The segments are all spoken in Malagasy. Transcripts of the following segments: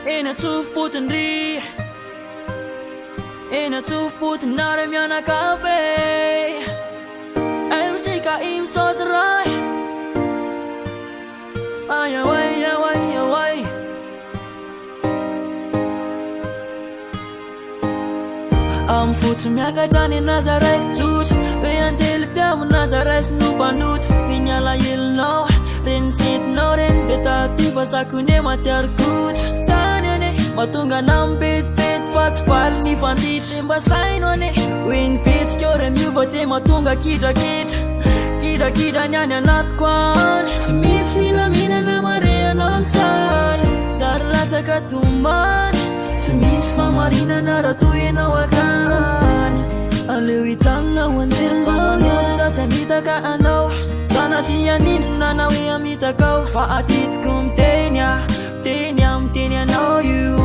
Ena tuf putendri Ena tuf putenare miana cafe MC im sodrai Ay away away away Am futs miaga dani Nazareth tut Beyan telpia Nazareth nupanut Minyala yelno Ren sit no ren Detativa sakune matiar gut Sanene Matunga nam bit fat fal ni fandit Simba sainone Win fits kyore mjubate matunga kita nyanya nat kwan Simis nila mina na marea namsal Sarlata katumban Simis famarina na ratuye na wakan Aliwitan na wanzil mawyan Tatamita ka ano Sana tiyanin na nawi amita kau Faatit kum tenya know you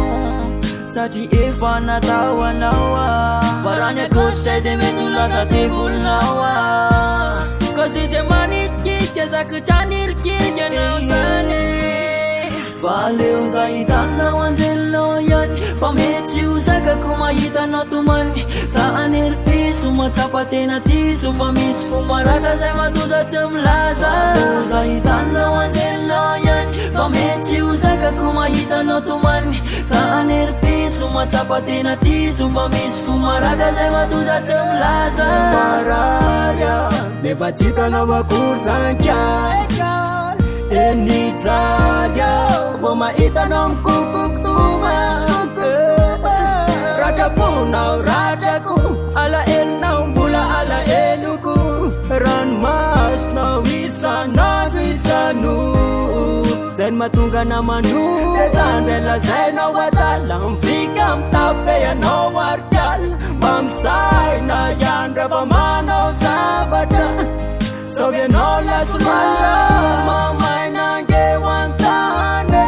Sati ifa na tawa nawa Baranya coach say de metula sa tebul nawa Kasi se manit kike sa kuchanir kike na usani Valeu za itana wanzil no yan Pametiu sa kakumayita na tuman Sa anir pisu matapate na tisu Pamis fumarata sa matuza tumlaza Valeu za itana wanzil no yan Pametiu sa kakumayita na tuman Sa anir pisu matapate na tisu Pamis fumarata sa matuza tumlaza Paraya Nebacita na makursan kya Eni tadia Bumaita ng kukuk tuma Rada punaw rada ko Ala el na bula ala eluku Ran mas na wisanu Sen matunga na manu Zanela zena wadalang Fikam tape ya no wargal Mamsay na yan Rabamanaw zabada Sobya no las mala Mamay nange wantane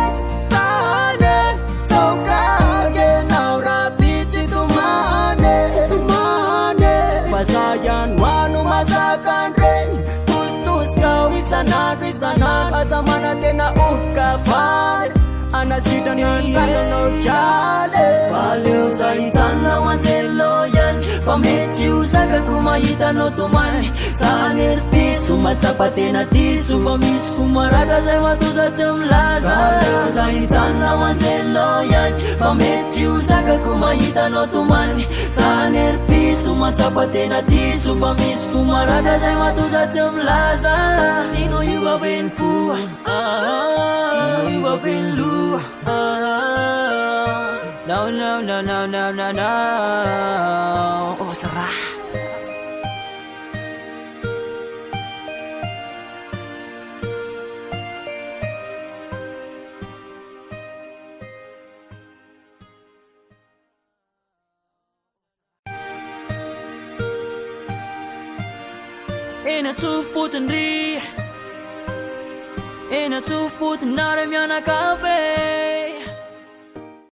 Tane Sokage na rapiti tumane Pasayan wanu masakan rin Tus kawisanan Azamana tena utkafay Anasidan yan kano kyale Valeu sa itana wanzelo yan Pametiu sa kakumayita no tuman Sa anir pisu matapate na tisu Pamis fumarada sa matuza tumlaza Valeu sa itana wanzelo yan Pametiu sa kakumayita no tuman Sa anir pisu matapate na tisu Pamis fumarada sa matuza tumlaza Tino you have been fool You have been loose No Oh sarah Ena tuf putendri Ena tuf putenare miana cafe